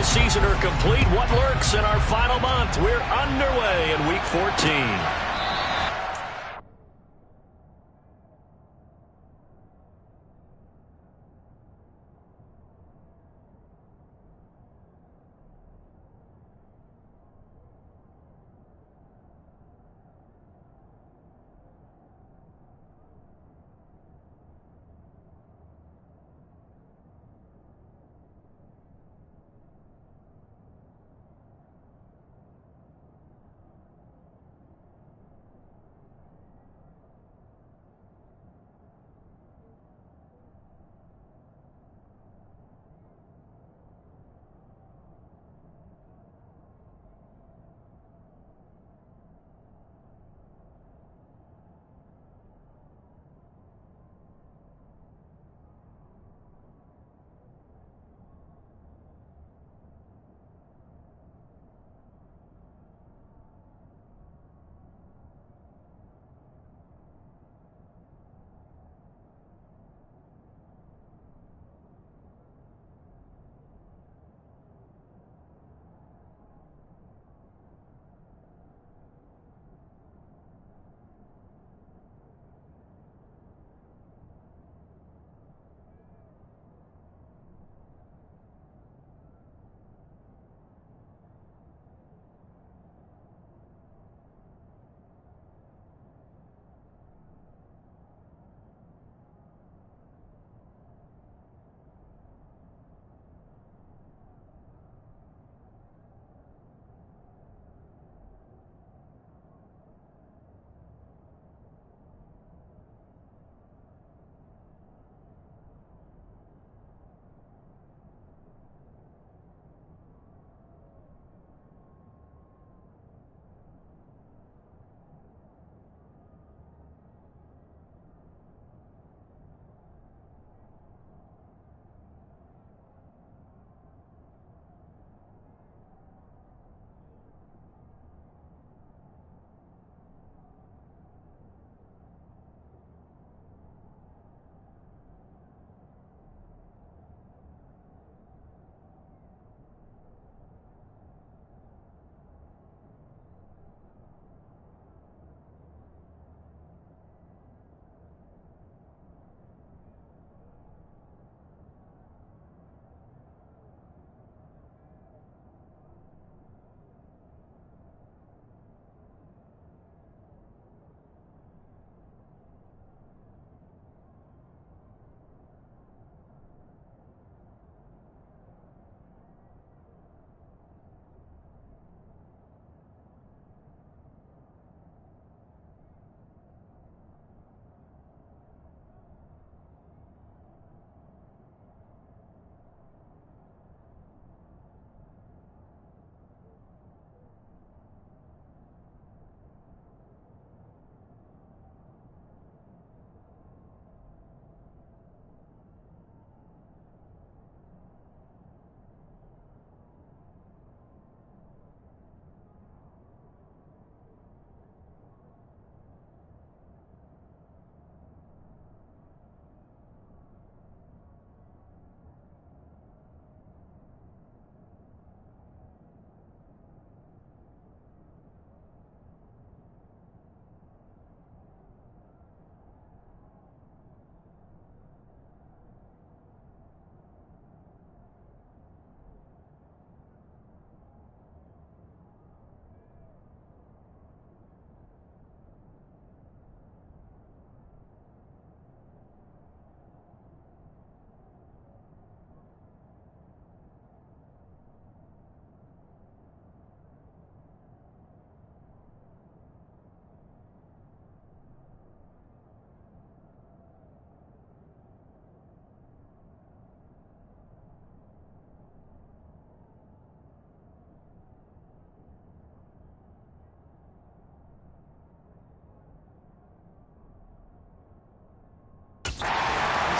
NFL season are complete. What lurks in our final month? We're underway in Week 14.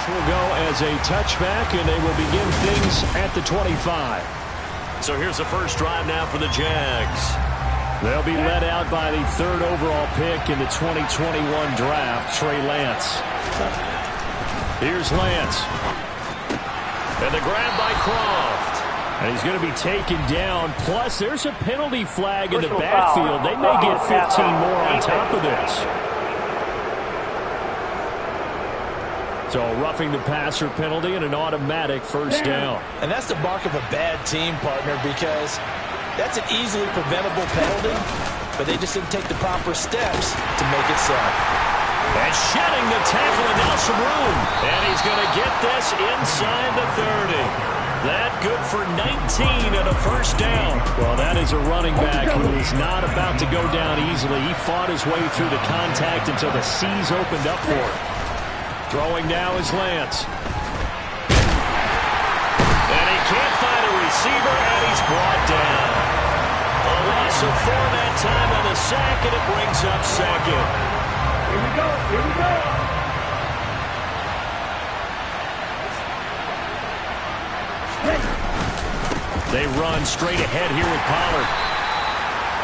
Will go as a touchback, and they will begin things at the 25. So here's the first drive now for the Jags. They'll be led out by the third overall pick in the 2021 draft, Trey Lance. Here's Lance. And the grab by Croft. And he's going to be taken down. Plus, there's a penalty flag in the backfield. They may get 15 more on top of this. So a roughing the passer penalty and an automatic first down. And that's the mark of a bad team, partner, because that's an easily preventable penalty, but they just didn't take the proper steps to make it so. And shedding the tackle, and now some room. And he's going to get this inside the 30. That good for 19 and a first down. Well, that is a running back who is not about to go down easily. He fought his way through the contact until the C's opened up for him. Throwing now is Lance. And he can't find a receiver, and he's brought down. A loss of 4 that time on the sack, and it brings up second. Here we go, here we go. They run straight ahead here with Pollard.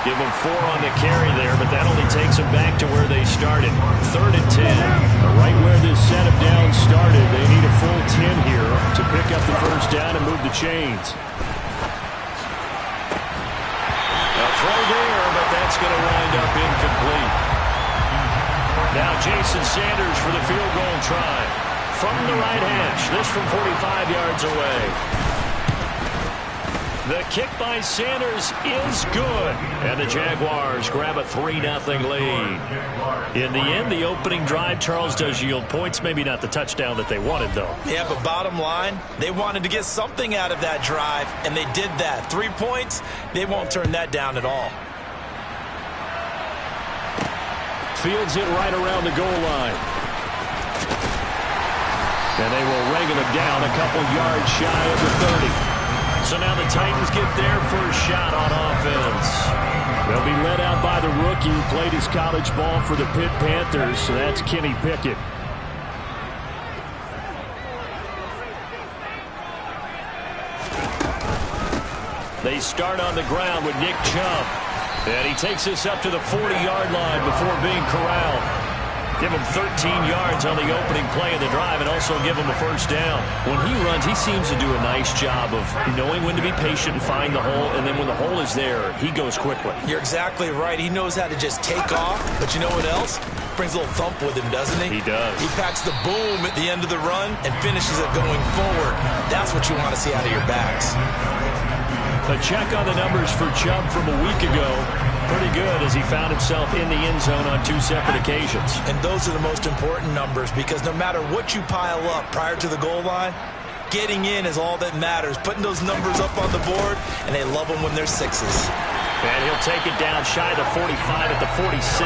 Give them 4 on the carry there, but that only takes them back to where they started. 3rd and 10. Right where this set of downs started, they need a full 10 here to pick up the first down and move the chains. A throw there, but that's going to wind up incomplete. Now Jason Sanders for the field goal try. From the right hash, this from 45 yards away. The kick by Sanders is good. And the Jaguars grab a 3-0 lead. In the end, the opening drive, Charles, does yield points. Maybe not the touchdown that they wanted, though. Yeah, but bottom line, they wanted to get something out of that drive, and they did that. 3 points, they won't turn that down at all. Fields it right around the goal line. And they will ring him down a couple yards shy of the 30. So now the Titans get their first shot on offense. They'll be led out by the rookie who played his college ball for the Pitt Panthers, so that's Kenny Pickett. They start on the ground with Nick Chubb. And he takes this up to the 40-yard line before being corralled. Give him 13 yards on the opening play of the drive and also give him a first down. When he runs, he seems to do a nice job of knowing when to be patient and find the hole, and then when the hole is there, he goes quickly. You're exactly right. He knows how to just take off, but you know what else? Brings a little thump with him, doesn't he? He does. He packs the boom at the end of the run and finishes it going forward. That's what you want to see out of your backs. A check on the numbers for Chubb from a week ago. Pretty good as he found himself in the end zone on 2 separate occasions. And those are the most important numbers because no matter what you pile up prior to the goal line, getting in is all that matters. Putting those numbers up on the board, and they love them when they're 6s. And he'll take it down shy of the 45 at the 46.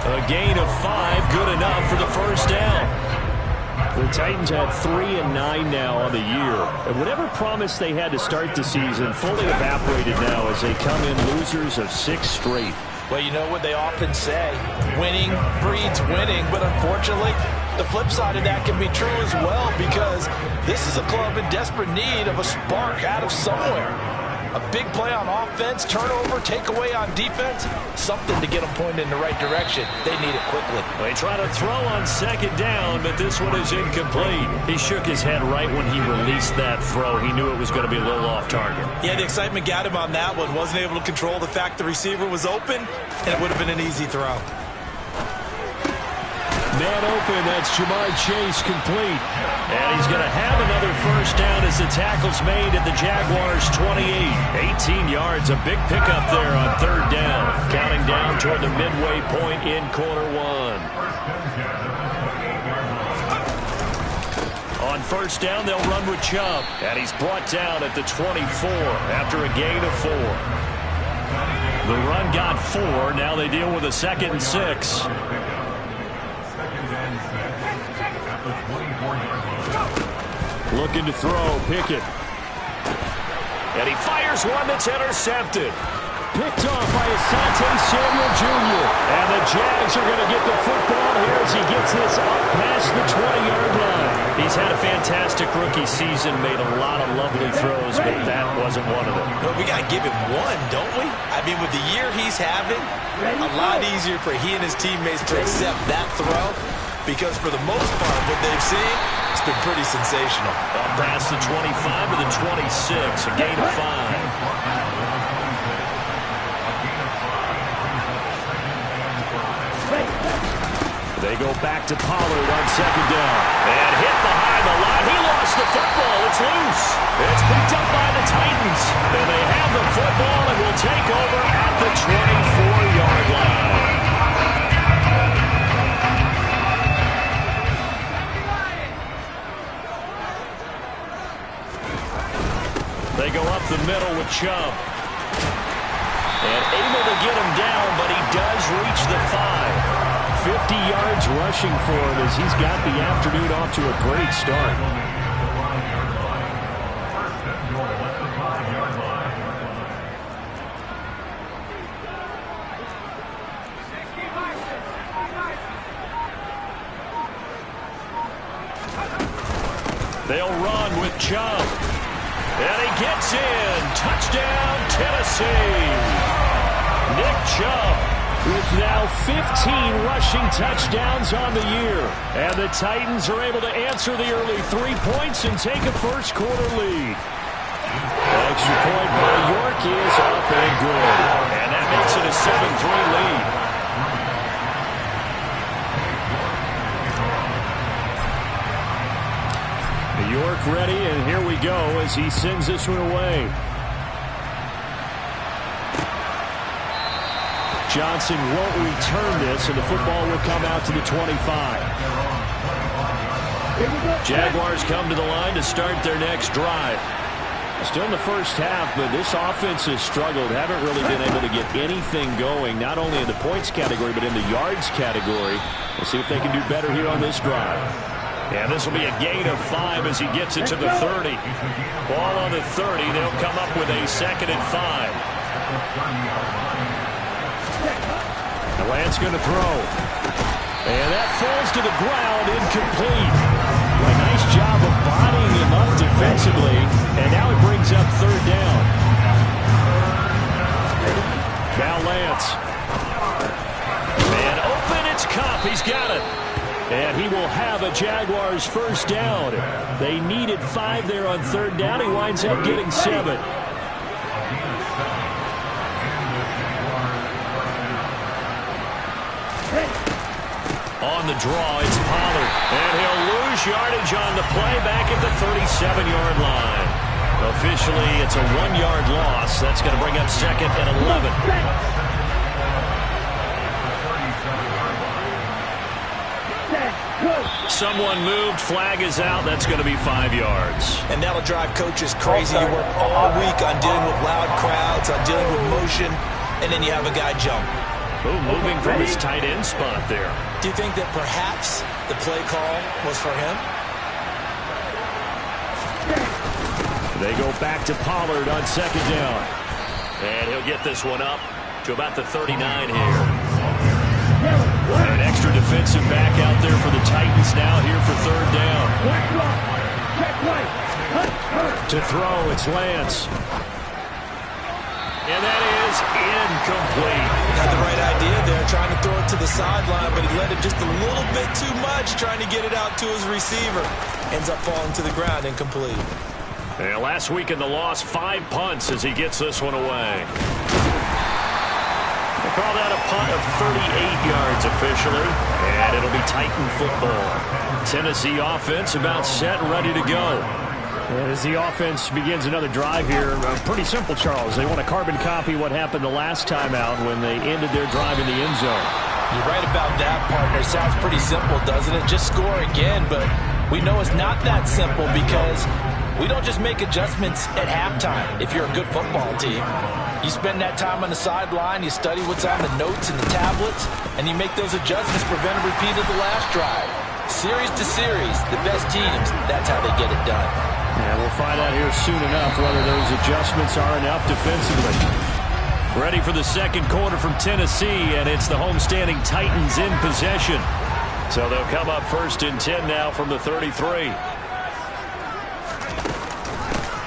A gain of 5, good enough for the first down. The Titans have 3-9 now on the year. And whatever promise they had to start the season fully evaporated now as they come in losers of 6 straight. Well, you know what they often say, winning breeds winning, but unfortunately, the flip side of that can be true as well because this is a club in desperate need of a spark out of somewhere. A big play on offense, turnover, takeaway on defense, something to get them pointed in the right direction. They need it quickly. They try to throw on second down, but this one is incomplete. He shook his head right when he released that throw. He knew it was going to be a little off target. Yeah, the excitement got him on that one. Wasn't able to control the fact the receiver was open, and it would have been an easy throw. Man open, that's Jamar Chase complete. And he's going to have another first down as the tackle's made at the Jaguars' 28. 18 yards, a big pickup there on 3rd down. Counting down toward the midway point in quarter 1. On first down, they'll run with Chubb. And he's brought down at the 24 after a gain of 4. The run got 4. Now they deal with a 2nd and 6. Looking to throw, Pickett. And he fires one that's intercepted. Picked off by Asante Samuel Jr. And the Jags are going to get the football here as he gets this up past the 20-yard line. He's had a fantastic rookie season, made a lot of lovely throws, but that wasn't one of them. Well, we got to give him one, don't we? I mean, with the year he's having, a lot easier for he and his teammates to accept that throw because for the most part, what they've seen is been pretty sensational. Up past the 25 to the 26, a gain of 5. They go back to Pollard on second down. And hit behind the line. He lost the football. It's loose. It's picked up by the Titans. And they have the football and will take over at the 24-yard line. They go up the middle with Chubb. And able to get him down, but he does reach the 5. 50 yards rushing for him as he's got the afternoon off to a great start. They'll run with Chubb. And he gets in. Touchdown, Tennessee. Nick Chubb with now 15 rushing touchdowns on the year. And the Titans are able to answer the early 3 points and take a first-quarter lead. Extra point by York is up and good. And that makes it a 7-3 lead. York ready, and here we go as he sends this one away. Johnson won't return this, and the football will come out to the 25. Jaguars come to the line to start their next drive. Still in the first half, but this offense has struggled. Haven't really been able to get anything going, not only in the points category, but in the yards category. We'll see if they can do better here on this drive. And this will be a gain of 5 as he gets it to the 30. Ball on the 30. They'll come up with a 2nd and 5. The Lance going to throw. And that falls to the ground, incomplete. A nice job of bodying him up defensively. And now it brings up 3rd down. Now Lance. And open, it's Kupp. He's got it. And he will have a Jaguars first down. They needed 5 there on 3rd down. He winds up getting 7. On the draw, it's Pollard. And he'll lose yardage on the play back at the 37-yard line. Officially, it's a 1-yard loss. That's going to bring up 2nd and 11. Someone moved, flag is out. That's going to be 5 yards. And that'll drive coaches crazy. You work all week on dealing with loud crowds, on dealing with motion, and then you have a guy jump. Ooh, moving from his tight end spot there. Do you think that perhaps the play call was for him? They go back to Pollard on 2nd down. And he'll get this one up to about the 39 here. An extra defensive back out there for the Titans now here for 3rd down. To throw, it's Lance. And that is incomplete. Had the right idea there, trying to throw it to the sideline, but he let it just a little bit too much, trying to get it out to his receiver. Ends up falling to the ground, incomplete. And last week in the loss, 5 punts as he gets this one away. We'll call that a punt of 38 yards officially, and it'll be Titan football. Tennessee offense about set and ready to go. And as the offense begins another drive here, pretty simple, Charles. They want to carbon copy what happened the last time out when they ended their drive in the end zone. You're right about that, partner. Sounds pretty simple, doesn't it? Just score again, but we know it's not that simple because we don't just make adjustments at halftime if you're a good football team. You spend that time on the sideline, you study what's on the notes and the tablets, and you make those adjustments, prevent a repeat of the last drive. Series to series, the best teams, that's how they get it done. Yeah, we'll find out here soon enough whether those adjustments are enough defensively. Ready for the 2nd quarter from Tennessee, and it's the homestanding Titans in possession. So they'll come up 1st and 10 now from the 33.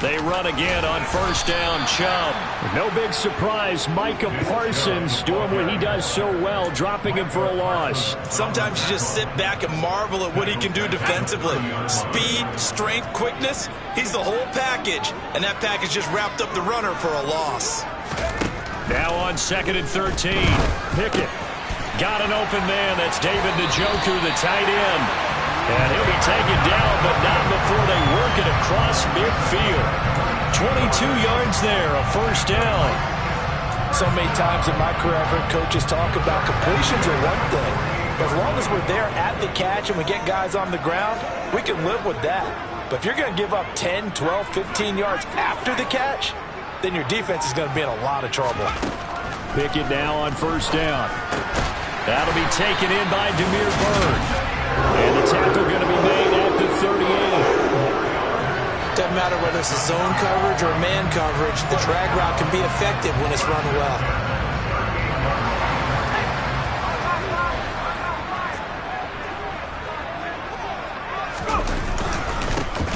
They run again on first down. Chubb. No big surprise. Micah Parsons doing what he does so well, dropping him for a loss. Sometimes you just sit back and marvel at what he can do defensively. Speed, strength, quickness. He's the whole package. And that package just wrapped up the runner for a loss. Now on 2nd and 13. Pickett. Got an open man. That's David Njoku, the tight end. And he'll be taken down, but not before they work it across midfield. 22 yards there, a first down. So many times in my career, I've heard coaches talk about completions are one thing. But as long as we're there at the catch and we get guys on the ground, we can live with that. But if you're going to give up 10, 12, 15 yards after the catch, then your defense is going to be in a lot of trouble. Pickett now on first down. That'll be taken in by Demir Bird. And the tackle going to be made at the 38. Doesn't matter whether it's a zone coverage or man coverage, the drag route can be effective when it's run well.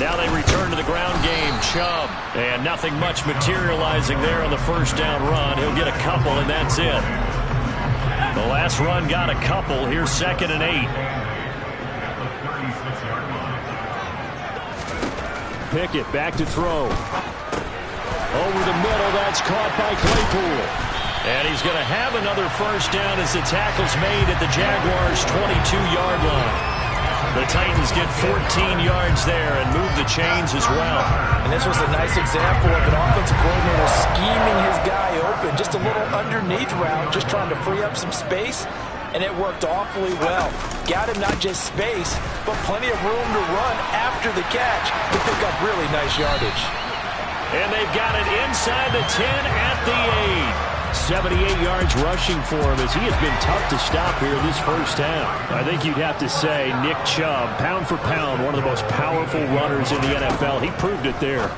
Now they return to the ground game. Chubb. And nothing much materializing there on the first down run. He'll get a couple, and that's it. The last run got a couple. Here's 2nd and 8. Pickett back to throw. Over the middle, that's caught by Claypool. And he's going to have another first down as the tackle's made at the Jaguars' 22-yard line. The Titans get 14 yards there and move the chains as well. And this was a nice example of an offensive coordinator scheming his guy open. Just a little underneath route, just trying to free up some space. And it worked awfully well. Got him not just space, but plenty of room to run after the catch to pick up really nice yardage. And they've got it inside the 10 at the 8. 78 yards rushing for him as he has been tough to stop here this first half. I think you'd have to say Nick Chubb, pound for pound, one of the most powerful runners in the NFL. He proved it there.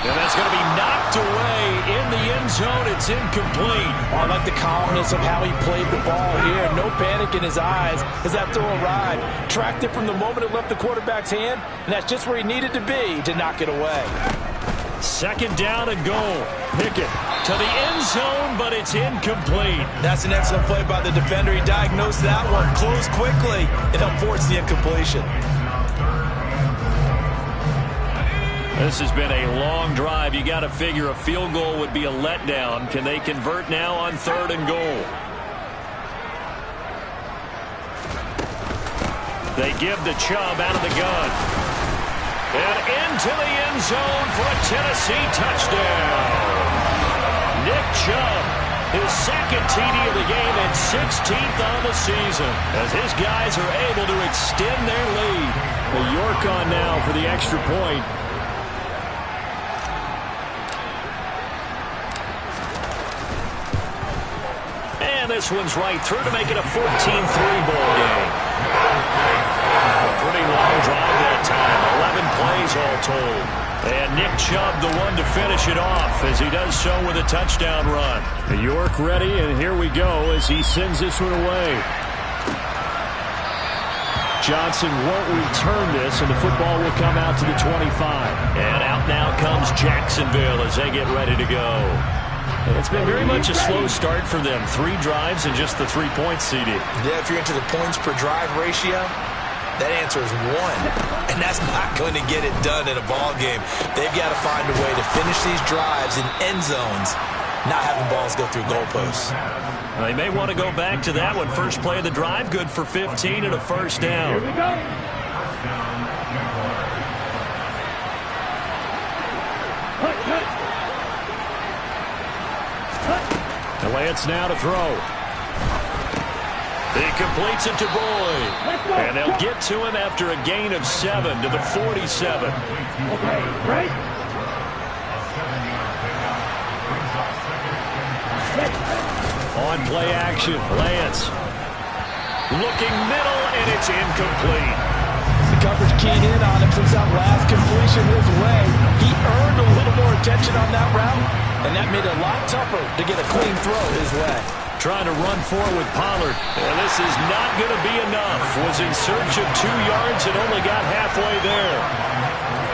And that's going to be knocked away in the end zone. It's incomplete. I like the calmness of how he played the ball here. No panic in his eyes as that throw arrived. Tracked it from the moment it left the quarterback's hand, and that's just where he needed to be to knock it away. 2nd down and goal. Pickett to the end zone, but it's incomplete. That's an excellent play by the defender. He diagnosed that one, closed quickly, and helped force the incompletion. This has been a long drive. You got to figure a field goal would be a letdown. Can they convert now on 3rd and goal? They give the Chubb out of the gun. And into the end zone for a Tennessee touchdown. Nick Chubb, his 2nd TD of the game and 16th on the season, as his guys are able to extend their lead. Well, York on now for the extra point. This one's right through to make it a 14-3 ball game. A pretty long drive that time. 11 plays all told. And Nick Chubb the one to finish it off as he does so with a touchdown run. York ready, and here we go as he sends this one away. Johnson won't return this, and the football will come out to the 25. And out now comes Jacksonville as they get ready to go. It's been very much a slow start for them. 3 drives and just the 3 points, CD. Yeah, if you're into the points per drive ratio, that answer is 1. And that's not going to get it done in a ball game. They've got to find a way to finish these drives in end zones, not having balls go through goalposts. They may want to go back to that one. First play of the drive, good for 15 and a first down. Here we go. Lance now to throw. He completes it to Boyd. And they'll get to him after a gain of 7 to the 47. Okay, right. On play action, Lance. Looking middle, and it's incomplete. The coverage keyed in on him since that last completion his way. He earned a little more attention on that route, and that made it a lot tougher to get a clean throw his way. Trying to run forward with Pollard. And this is not going to be enough. Was in search of 2 yards and only got halfway there.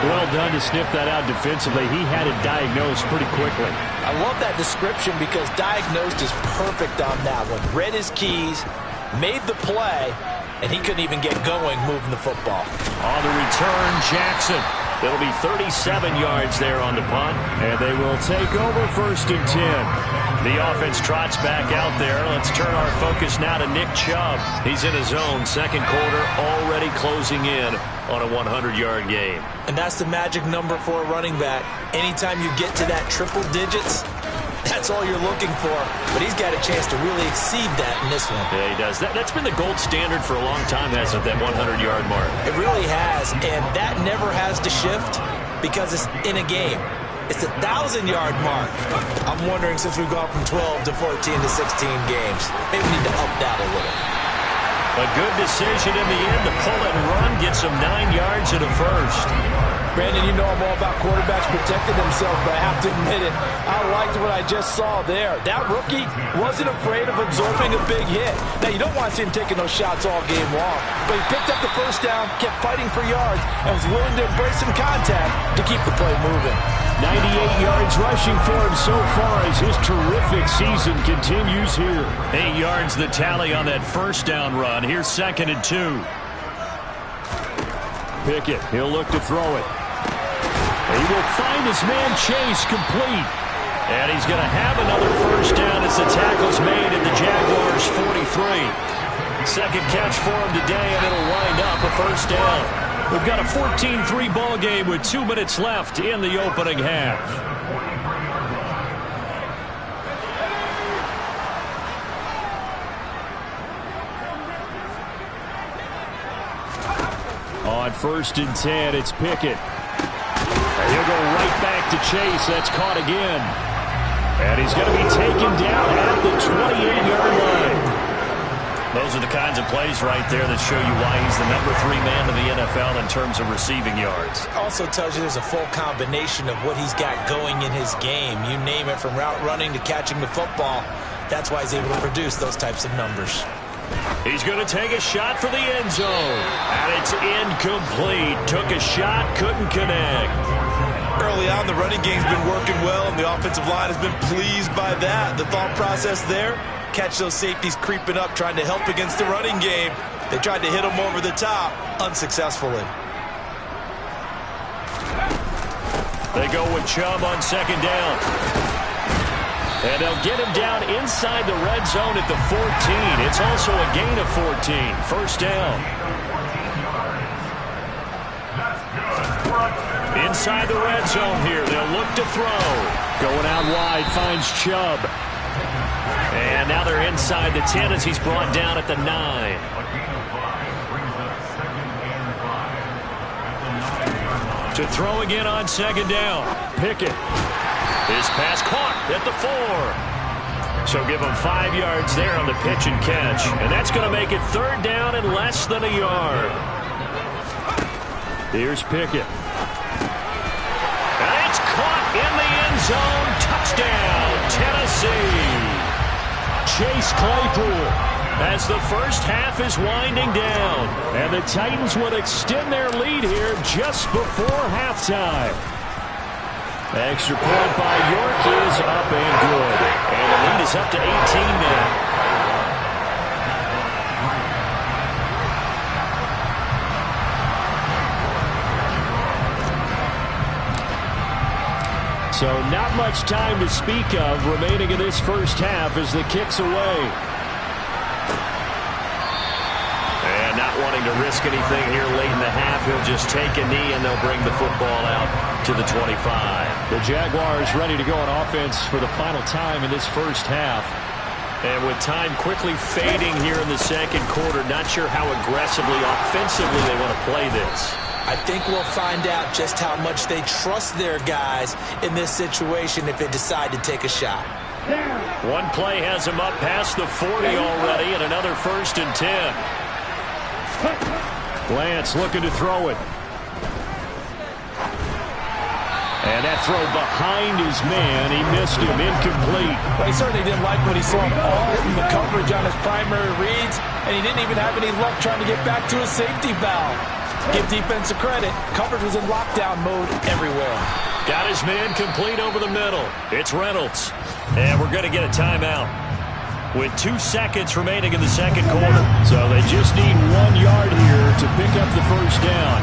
Well done to sniff that out defensively. He had it diagnosed pretty quickly. I love that description because diagnosed is perfect on that one. Read his keys, made the play, and he couldn't even get going moving the football. On the return, Jackson. It'll be 37 yards there on the punt, and they will take over 1st and 10. The offense trots back out there. Let's turn our focus now to Nick Chubb. He's in his own second quarter, already closing in on a 100-yard game. And that's the magic number for a running back. Anytime you get to that triple digits, that's all you're looking for. But he's got a chance to really exceed that in this one. Yeah, he does. That's been the gold standard for a long time, hasn't it, that 100-yard mark? It really has, and that never has to shift because it's in a game. It's a 1,000-yard mark. I'm wondering, since we've gone from 12 to 14 to 16 games, maybe we need to up that a little. A good decision in the end to pull it and run, get some 9 yards at a first. Brandon, you know I'm all about quarterbacks protecting themselves, but I have to admit it, I liked what I just saw there. That rookie wasn't afraid of absorbing a big hit. Now, you don't want to see him taking those shots all game long, but he picked up the first down, kept fighting for yards, and was willing to embrace some contact to keep the play moving. 98 yards rushing for him so far as his terrific season continues here. 8 yards the tally on that first down run. Here's 2nd and 2. Pickett, he'll look to throw it. He will find his man Chase complete. And he's going to have another first down as the tackle's made at the Jaguars' 43. Second catch for him today, and it'll wind up a first down. We've got a 14-3 ball game with 2 minutes left in the opening half. On 1st and 10, it's Pickett. And he'll go right back to Chase. That's caught again. And he's going to be taken down at the 28-yard line. Those are the kinds of plays right there that show you why he's the number 3 man in the NFL in terms of receiving yards. Also tells you there's a full combination of what he's got going in his game. You name it, from route running to catching the football. That's why he's able to produce those types of numbers. He's going to take a shot for the end zone. And it's incomplete. Took a shot, couldn't connect. Early on, the running game's been working well, and the offensive line has been pleased by that. The thought process there, catch those safeties creeping up, trying to help against the running game. They tried to hit them over the top, unsuccessfully. They go with Chubb on 2nd down. And they'll get him down inside the red zone at the 14. It's also a gain of 14. First down. Inside the red zone here. They'll look to throw. Going out wide, finds Chubb. And now they're inside the 10 as he's brought down at the 9. To throw again on 2nd down. Pickett. His pass caught at the 4. So give him 5 yards there on the pitch and catch. And that's going to make it 3rd down and less than a yard. Here's Pickett. And it's caught in the end zone. Touchdown, Tennessee. Chase Claypool. As the first half is winding down. And the Titans will extend their lead here just before halftime. Extra point by York is up and good. And the lead is up to 18 now. So not much time to speak of remaining in this first half as the kick's away. And not wanting to risk anything here late in the half, he'll just take a knee and they'll bring the football out to the 25. The Jaguars ready to go on offense for the final time in this first half. And with time quickly fading here in the second quarter, not sure how aggressively, offensively they want to play this. I think we'll find out just how much they trust their guys in this situation if they decide to take a shot. One play has him up past the 40 already, and another 1st and 10. Lance looking to throw it. And that throw behind his man. He missed him. Incomplete. Well, he certainly didn't like when he saw him all in the coverage on his primary reads, and he didn't even have any luck trying to get back to his safety valve. Give defensive credit. Coverage was in lockdown mode everywhere. Got his man complete over the middle. It's Reynolds. And we're going to get a timeout with 2 seconds remaining in the second quarter. So they just need 1 yard here to pick up the first down.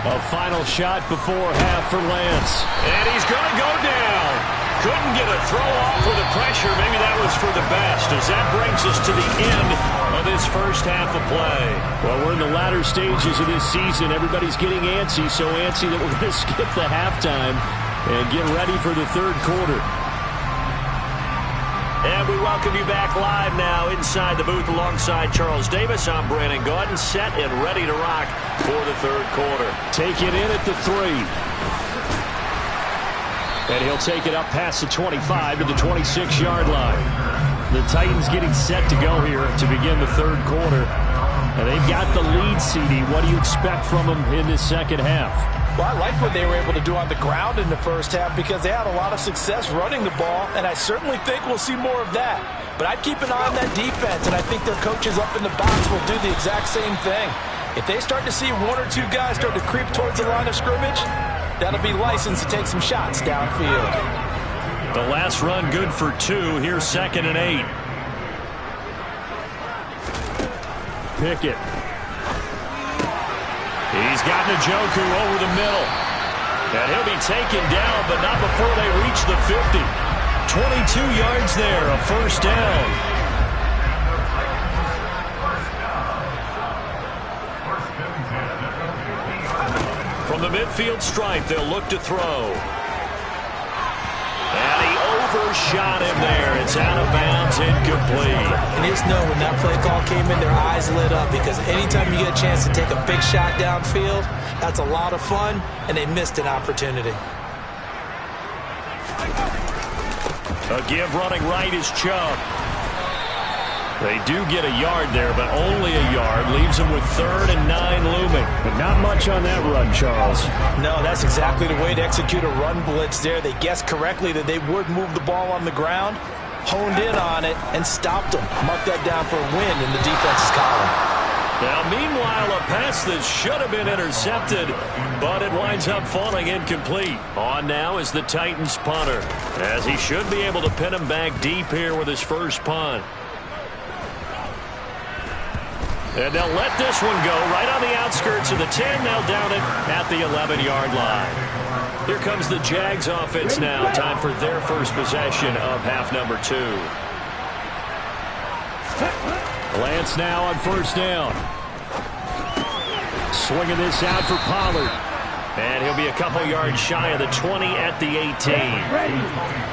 A final shot before half for Lance. And he's going to go down. Couldn't get a throw off with the pressure. Maybe that was for the best, as that brings us to the end of this first half of play. Well, we're in the latter stages of this season. Everybody's getting antsy, so antsy that we're going to skip the halftime and get ready for the third quarter. And we welcome you back live now inside the booth alongside Charles Davis. I'm Brandon Gaudin, set and ready to rock for the third quarter. Take it in at the 3. And he'll take it up past the 25 to the 26-yard line. The Titans getting set to go here to begin the third quarter. And they've got the lead, CD. What do you expect from them in this second half? Well, I like what they were able to do on the ground in the first half because they had a lot of success running the ball, and I certainly think we'll see more of that. But I'd keep an eye on that defense, and I think their coaches up in the box will do the exact same thing. If they start to see 1 or 2 guys start to creep towards the line of scrimmage, that'll be licensed to take some shots downfield. The last run good for 2. Here's 2nd and 8. Pickett. He's got Njoku over the middle. And he'll be taken down, but not before they reach the 50. 22 yards there, a first down. From the midfield stripe, they'll look to throw. And he overshot him there. It's out of bounds, incomplete. And just know when that play call came in, their eyes lit up because anytime you get a chance to take a big shot downfield, that's a lot of fun, and they missed an opportunity. A give running right is Chubb. They do get a yard there, but only a yard. Leaves them with 3rd and 9 looming. But not much on that run, Charles. No, that's exactly the way to execute a run blitz there. They guessed correctly that they would move the ball on the ground, honed in on it, and stopped them. Mark that down for a win in the defense's column. Now, meanwhile, a pass that should have been intercepted, but it winds up falling incomplete. On now is the Titans punter, as he should be able to pin him back deep here with his first punt. And they'll let this one go right on the outskirts of the 10. They'll down it at the 11-yard line. Here comes the Jags offense now. Time for their first possession of half number 2. Lance now on first down. Swinging this out for Pollard. And he'll be a couple yards shy of the 20 at the 18.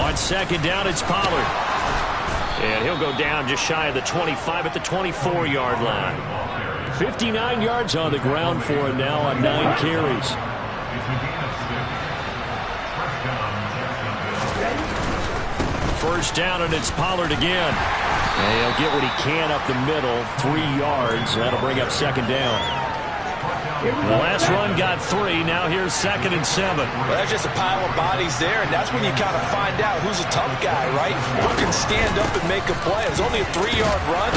On second down, it's Pollard. And he'll go down just shy of the 25 at the 24-yard line. 59 yards on the ground for him now on 9 carries. First down, and it's Pollard again. And he'll get what he can up the middle, 3 yards. That'll bring up second down. The last run got 3. Now here's 2nd and 7. Well, that's just a pile of bodies there, and that's when you kind of find out who's a tough guy, right? Who can stand up and make a play. It was only a 3-yard run,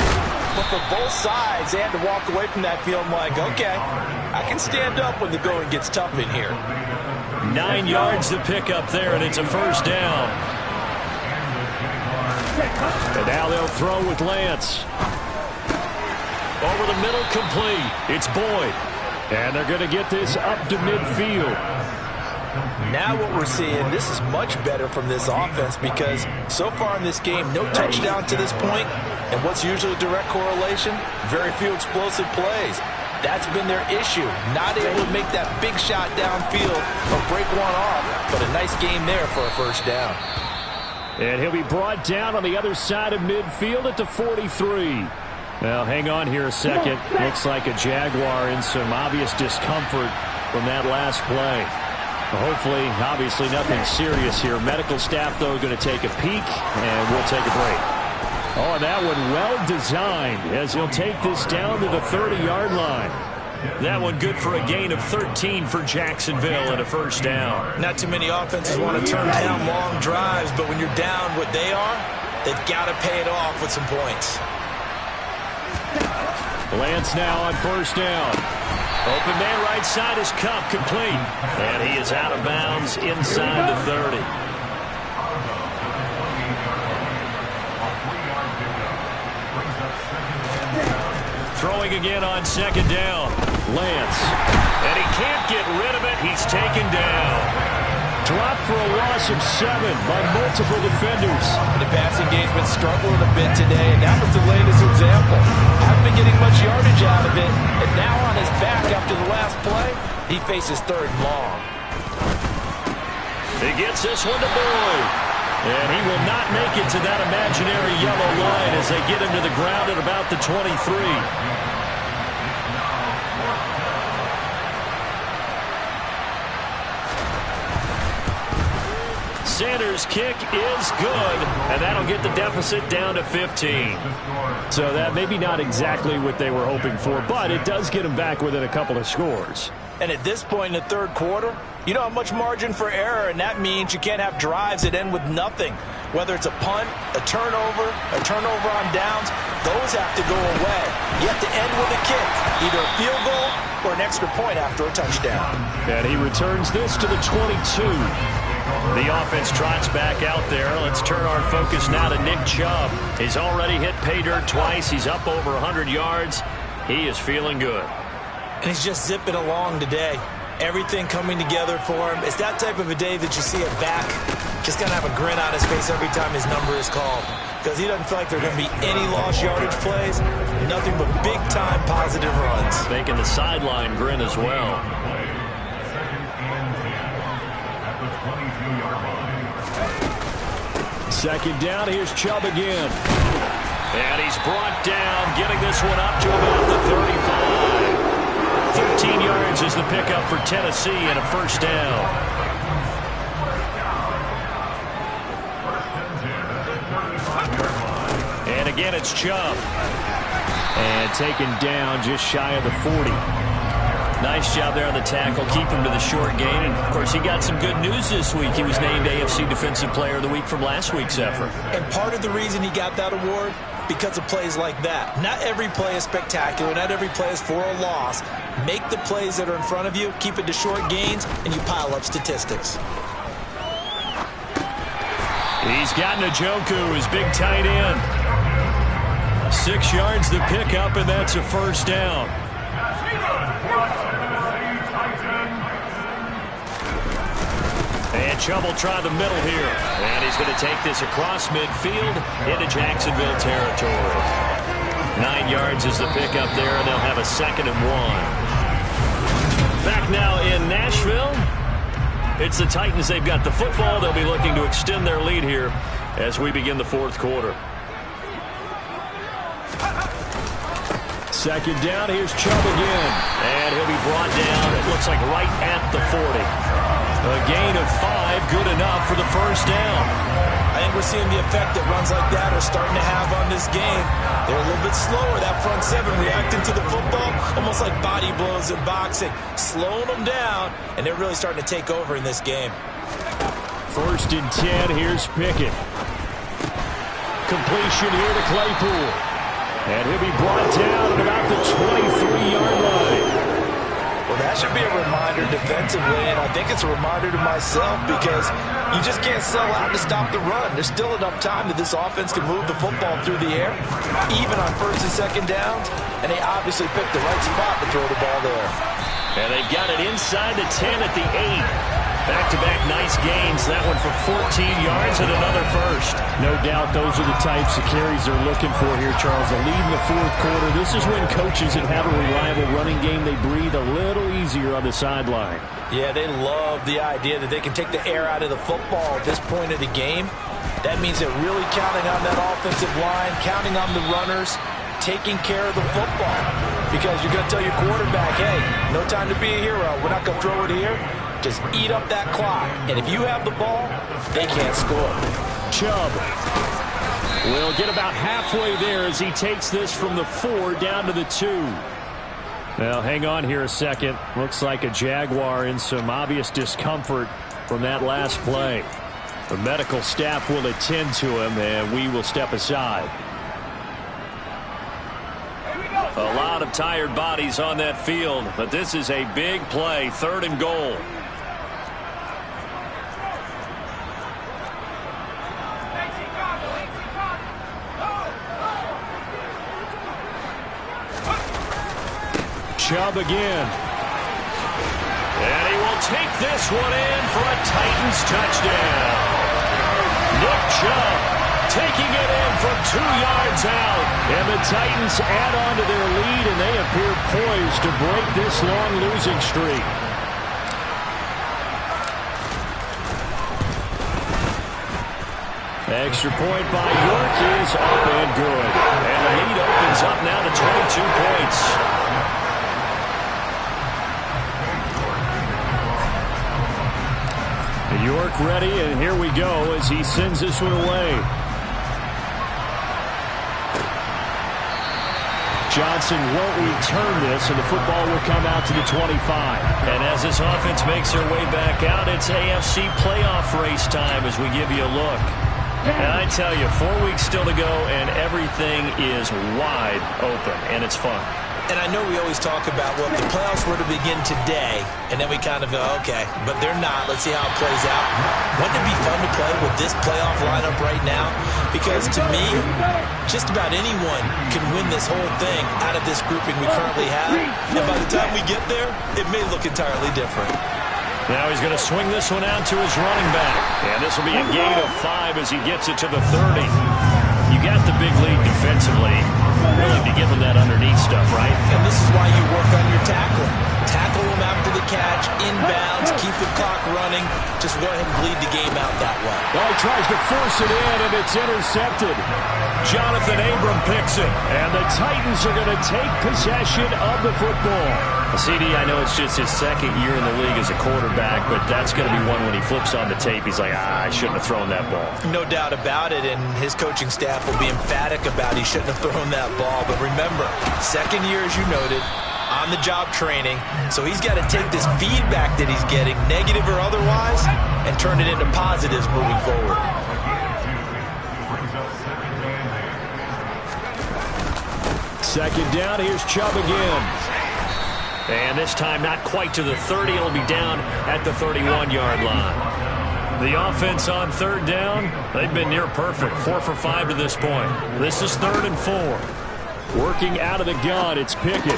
but for both sides, they had to walk away from that feeling like, okay, I can stand up when the going gets tough in here. 9 yards to pick up there, and it's a first down. And now they'll throw with Lance. Over the middle, complete. It's Boyd. And they're going to get this up to midfield. Now what we're seeing, this is much better from this offense because so far in this game, no touchdown to this point. And what's usually a direct correlation? Very few explosive plays. That's been their issue. Not able to make that big shot downfield or break one off, but a nice game there for a first down. And he'll be brought down on the other side of midfield at the 43. Well, hang on here a second. Looks like a Jaguar in some obvious discomfort from that last play. Hopefully, obviously nothing serious here. Medical staff, though, going to take a peek, and we'll take a break. Oh, and that one well designed as he'll take this down to the 30-yard line. That one good for a gain of 13 for Jacksonville and a first down. Not too many offenses want to turn down long drives, but when you're down what they are, they've got to pay it off with some points. Lance now on first down. Open man right side is Cup, complete. And he is out of bounds inside the 30. Throwing again on second down. Lance. And he can't get rid of it. He's taken down. Dropped for a loss of 7 by multiple defenders. The passing game's been struggling a bit today, and that was the latest example. Haven't been getting much yardage out of it, and now on his back after the last play, he faces third and long. He gets this one to Boyd. And he will not make it to that imaginary yellow line as they get him to the ground at about the 23. Sanders' kick is good, and that'll get the deficit down to 15. So that maybe not exactly what they were hoping for, but it does get them back within a couple of scores. And at this point in the third quarter, you don't have much margin for error, and that means you can't have drives that end with nothing. Whether it's a punt, a turnover on downs, those have to go away. You have to end with a kick, either a field goal or an extra point after a touchdown. And he returns this to the 22. The offense trots back out there. Let's turn our focus now to Nick Chubb. He's already hit pay dirt twice. He's up over 100 yards. He is feeling good. And he's just zipping along today. Everything coming together for him. It's that type of a day that you see a back just going to have a grin on his face every time his number is called. Because he doesn't feel like there are going to be any lost yardage plays. Nothing but big-time positive runs. Making the sideline grin as well. Second down, here's Chubb again. And he's brought down, getting this one up to about the 35. 13 yards is the pickup for Tennessee and a first down. And again, it's Chubb. And taken down just shy of the 40. Nice job there on the tackle. Keep him to the short gain. And, of course, he got some good news this week. He was named AFC Defensive Player of the Week from last week's effort. And part of the reason he got that award, because of plays like that. Not every play is spectacular. Not every play is for a loss. Make the plays that are in front of you, keep it to short gains, and you pile up statistics. He's got Njoku, his big tight end. 6 yards the pickup, and that's a first down. And Chubb will try the middle here. And he's going to take this across midfield into Jacksonville territory. 9 yards is the pickup there, and they'll have a 2nd and 1. Back now in Nashville. It's the Titans. They've got the football. They'll be looking to extend their lead here as we begin the fourth quarter. Second down. Here's Chubb again. And he'll be brought down, it looks like right at the 40. A gain of 5, good enough for the first down. I think we're seeing the effect that runs like that are starting to have on this game. They're a little bit slower, that front seven reacting to the football, almost like body blows in boxing, slowing them down, and they're really starting to take over in this game. 1st and 10, here's Pickett. Completion here to Claypool. And he'll be brought down at about the 23-yard line. Well, that should be a reminder defensively, and I think it's a reminder to myself because you just can't sell out to stop the run. There's still enough time that this offense can move the football through the air, even on 1st and 2nd downs, and they obviously picked the right spot to throw the ball there. And they've got it inside the 10 at the 8. Back-to-back nice gains. That one for 14 yards and another first. No doubt those are the types of carries they're looking for here, Charles. The lead in the fourth quarter. This is when coaches that have a reliable running game, they breathe a little easier on the sideline. Yeah, they love the idea that they can take the air out of the football at this point of the game. That means they're really counting on that offensive line, counting on the runners, taking care of the football. Because you're going to tell your quarterback, hey, no time to be a hero. We're not going to throw it here. Just eat up that clock. And if you have the ball, they can't score. Chubb will get about halfway there as he takes this from the 4 down to the 2. Now, hang on here a second. Looks like a Jaguar in some obvious discomfort from that last play. The medical staff will attend to him, and we will step aside. A lot of tired bodies on that field, but this is a big play, 3rd and goal. Chubb again. And he will take this one in for a Titans touchdown. Nick Chubb taking it in from 2 yards out. And the Titans add on to their lead, and they appear poised to break this long losing streak. Extra point by York is up and good. And the lead opens up now to 22 points. York ready, and here we go as he sends this one away. Johnson won't return this, and the football will come out to the 25. And as this offense makes their way back out, it's AFC playoff race time as we give you a look. And I tell you, 4 weeks still to go, and everything is wide open, and it's fun. And I know we always talk about, well, if the playoffs were to begin today, and then we kind of go, okay, but they're not. Let's see how it plays out. Wouldn't it be fun to play with this playoff lineup right now? Because to me, just about anyone can win this whole thing out of this grouping we currently have. And by the time we get there, it may look entirely different. Now he's going to swing this one out to his running back. And this will be a gain of 5 as he gets it to the 30. You got the big lead defensively. Willing to give him that underneath stuff, right? And this is why you work on your tackling. Tackle him after the catch, inbounds, keep the clock running. Just go ahead and bleed the game out that way. Well, he tries to force it in, and it's intercepted. Jonathan Abram picks it. And the Titans are going to take possession of the football. CD, I know it's just his 2nd year in the league as a quarterback, but that's going to be one when he flips on the tape. He's like, I shouldn't have thrown that ball. No doubt about it, and his coaching staff will be emphatic about he shouldn't have thrown that ball. But remember, 2nd year, as you noted, on-the-job training. So he's got to take this feedback that he's getting, negative or otherwise, and turn it into positives moving forward. Second down, here's Chubb again. And this time not quite to the 30. It'll be down at the 31-yard line. The offense on 3rd down, they've been near perfect. 4 for 5 to this point. This is 3rd and 4. Working out of the gun, it's Pickett.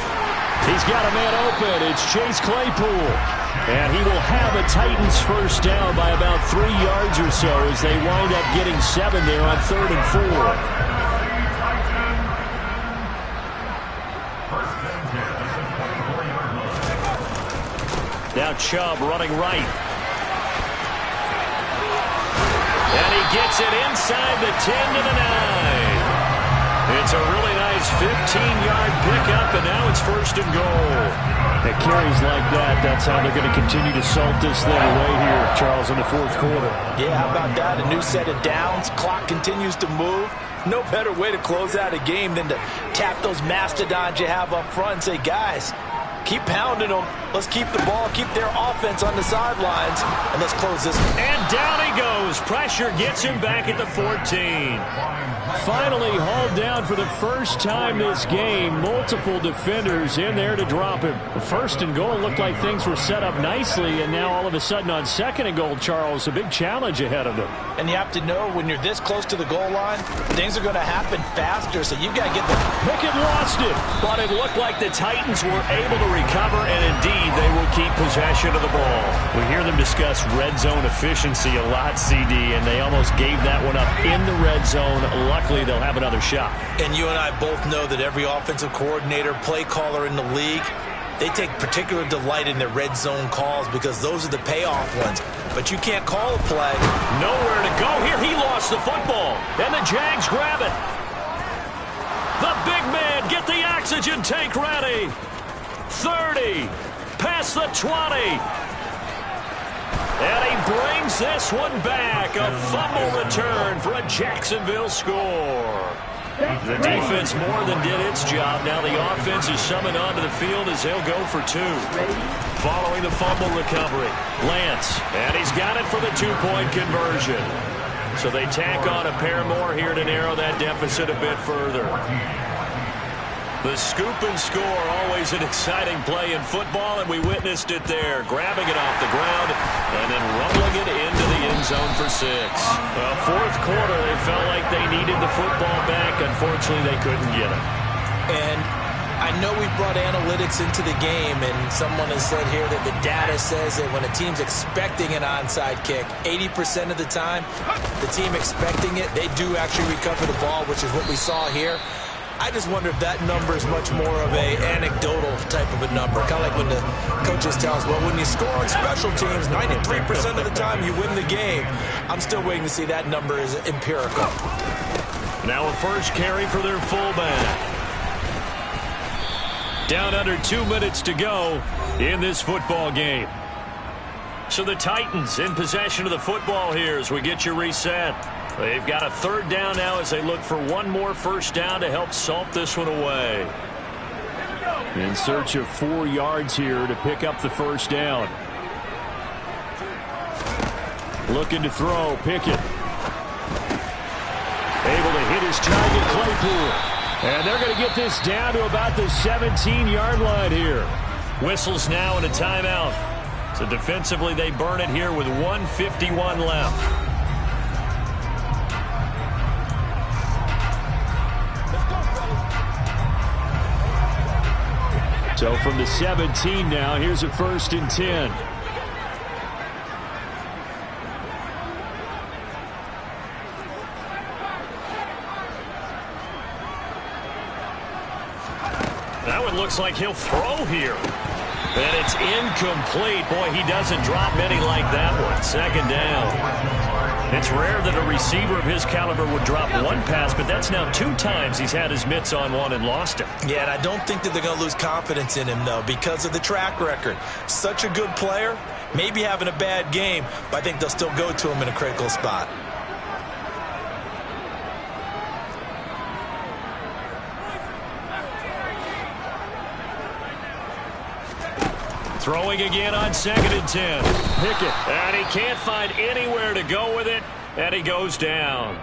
He's got a man open. It's Chase Claypool. And he will have a Titans first down by about 3 yards or so as they wind up getting 7 there on 3rd and 4. Now Chubb running right. And he gets it inside the 10 to the 9. It's a really nice 15-yard pickup, and now it's 1st and goal. At carries like that, that's how they're going to continue to salt this thing away here, Charles, in the 4th quarter. Yeah, how about that? A new set of downs. Clock continues to move. No better way to close out a game than to tap those mastodons you have up front and say, guys, keep pounding them. Let's keep the ball, keep their offense on the sidelines, and let's close this. And down he goes. Pressure gets him back at the 14. Finally hauled down for the first time this game. Multiple defenders in there to drop him. The 1st and goal looked like things were set up nicely, and now all of a sudden on 2nd and goal, Charles, a big challenge ahead of them. And you have to know when you're this close to the goal line, things are going to happen faster, so you got to get the... Pickett lost it. But it looked like the Titans were able to recover, and indeed they will keep possession of the ball. We hear them discuss red zone efficiency a lot, CD, and they almost gave that one up in the red zone. Luckily, they'll have another shot. And you and I both know that every offensive coordinator, play caller in the league, they take particular delight in their red zone calls because those are the payoff ones. But you can't call a play. Nowhere to go here. He lost the football, and the Jags grab it. The big man, get the oxygen tank ready. 30, past the 20. And he brings this one back. A fumble return for a Jacksonville score. The defense more than did its job. Now the offense is summoned onto the field as they'll go for two. Following the fumble recovery, Lance, and he's got it for the two-point conversion. So they tack on a pair more here to narrow that deficit a bit further. The scoop and score, always an exciting play in football, and we witnessed it there. Grabbing it off the ground and then rumbling it into the end zone for 6. Fourth quarter, they felt like they needed the football back. Unfortunately, they couldn't get it. And I know we brought analytics into the game, and someone has said here that the data says that when a team's expecting an onside kick, 80% of the time, the team expecting it, they do actually recover the ball, which is what we saw here. I just wonder if that number is much more of a anecdotal type of a number. Kind of like when the coaches tell us, well, when you score on special teams, 93% of the time you win the game. I'm still waiting to see that number is empirical. Now a first carry for their fullback. Down under 2 minutes to go in this football game. So the Titans in possession of the football here as we get you reset. They've got a third down now as they look for one more first down to help salt this one away. In search of 4 yards here to pick up the first down. Looking to throw, Pickett. Able to hit his target, Claypool. And they're going to get this down to about the 17-yard line here. Whistles now and a timeout. So defensively they burn it here with 1:51 left. So from the 17 now, here's a 1st and 10. That one looks like he'll throw here. And it's incomplete. Boy, he doesn't drop many like that one. 2nd down. It's rare that a receiver of his caliber would drop one pass, but that's now 2 times he's had his mitts on one and lost it. Yeah, and I don't think that they're going to lose confidence in him, though, because of the track record. Such a good player, maybe having a bad game, but I think they'll still go to him in a critical spot. Throwing again on 2nd and 10. Pickett, and he can't find anywhere to go with it, and he goes down.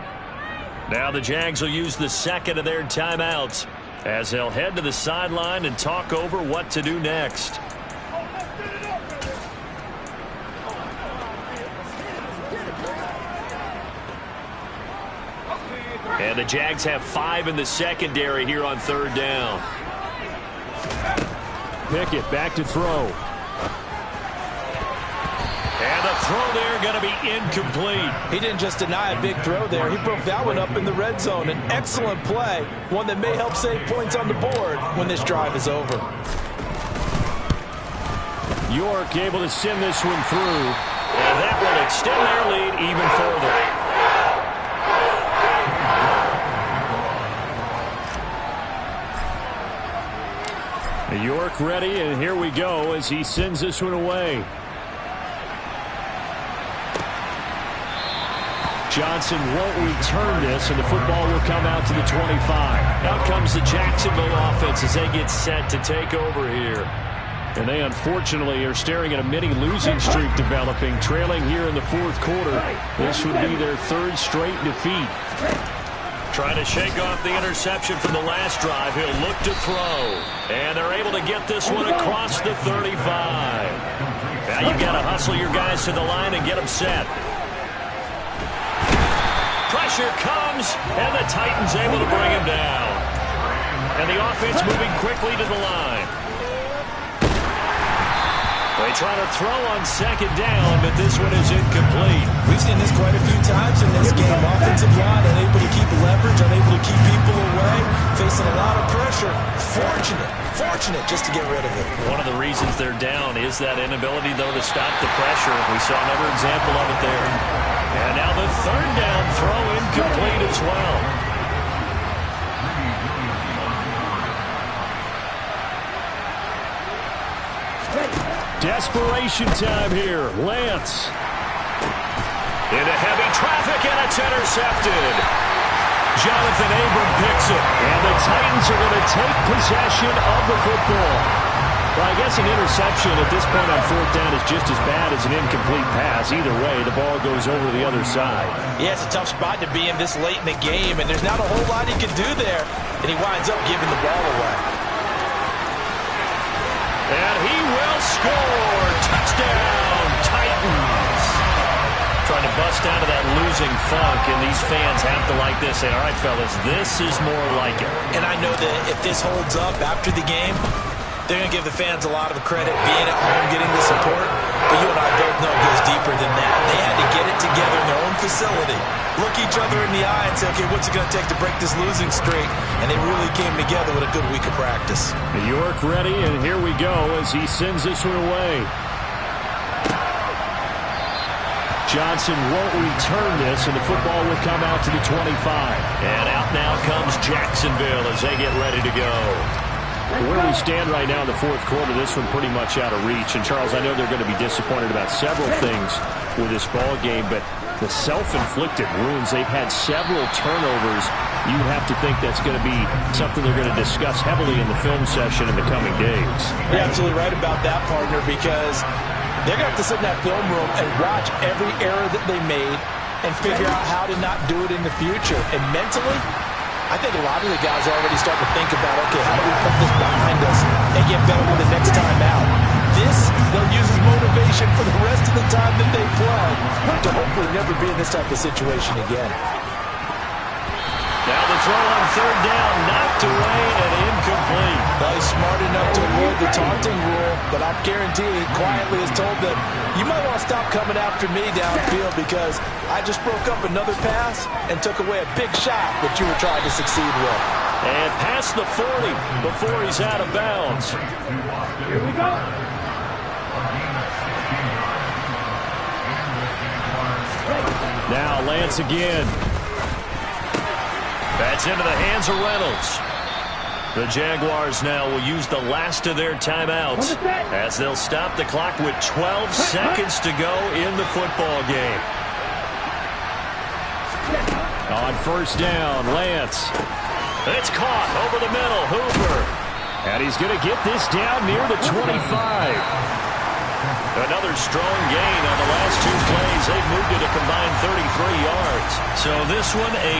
Now the Jags will use the 2nd of their timeouts as they'll head to the sideline and talk over what to do next. And the Jags have 5 in the secondary here on 3rd down. Pickett back to throw. And the throw there going to be incomplete. He didn't just deny a big throw there. He broke that one up in the red zone. An excellent play. One that may help save points on the board when this drive is over. York able to send this one through. And that will extend their lead even further. York ready, and here we go as he sends this one away. Johnson won't return this, and the football will come out to the 25. Out comes the Jacksonville offense as they get set to take over here. And they unfortunately are staring at a mini losing streak developing, trailing here in the 4th quarter. This would be their 3rd straight defeat. Trying to shake off the interception from the last drive. He'll look to throw. And they're able to get this one across the 35. Now you've got to hustle your guys to the line and get them set. Pressure comes, and the Titans able to bring him down. And the offense moving quickly to the line. They try to throw on 2nd down, but this one is incomplete. We've seen this quite a few times in this game. Offensive line unable to keep leverage, unable to keep people away, facing a lot of pressure. Fortunate just to get rid of it. One of the reasons they're down is that inability, though, to stop the pressure. We saw another example of it there. And now the 3rd down throw incomplete as well. Desperation time here. Lance. Into heavy traffic, and it's intercepted. Jonathan Abram picks it. And the Titans are going to take possession of the football. Well, I guess an interception at this point on fourth down is just as bad as an incomplete pass. Either way, the ball goes over the other side. Yeah, it's a tough spot to be in this late in the game, and there's not a whole lot he can do there. And he winds up giving the ball away. And he will score. Touchdown, Titans. Trying to bust out of that losing funk, and these fans have to like this. Say, all right, fellas, this is more like it. And I know that if this holds up after the game, they're going to give the fans a lot of credit being at home, getting the support. But you and I both know it goes deeper than that. They had to get it together in their own facility, look each other in the eye and say, okay, what's it going to take to break this losing streak? And they really came together with a good week of practice. York ready, and here we go as he sends this one away. Johnson won't return this, and the football will come out to the 25. And out now comes Jacksonville as they get ready to go. Where we stand right now in the fourth quarter, this one pretty much out of reach. And, Charles, I know they're going to be disappointed about several things with this ball game, but the self-inflicted wounds, they've had several turnovers. You have to think that's going to be something they're going to discuss heavily in the film session in the coming days. You're absolutely right about that, partner, because they're going to have to sit in that film room and watch every error that they made and figure out how to not do it in the future. And mentally, I think a lot of the guys are already starting to think about, okay, how do we put this behind us and get better for the next time out? This, they'll use as motivation for the rest of the time that they play to hopefully never be in this type of situation again. Now the throw on third down, knocked away and incomplete. Well, he's smart enough to avoid the taunting rule, but I'm guaranteeing quietly is told that you might want to stop coming after me downfield because I just broke up another pass and took away a big shot that you were trying to succeed with. And past the 40 before he's out of bounds. Here we go. Now Lance again. That's into the hands of Reynolds. The Jaguars now will use the last of their timeouts as they'll stop the clock with 12 seconds to go in the football game. On first down, Lance. It's caught over the middle, Hooper. And he's going to get this down near the 25. Another strong gain on the last two plays. They've moved it a combined 33 yards. So this one, a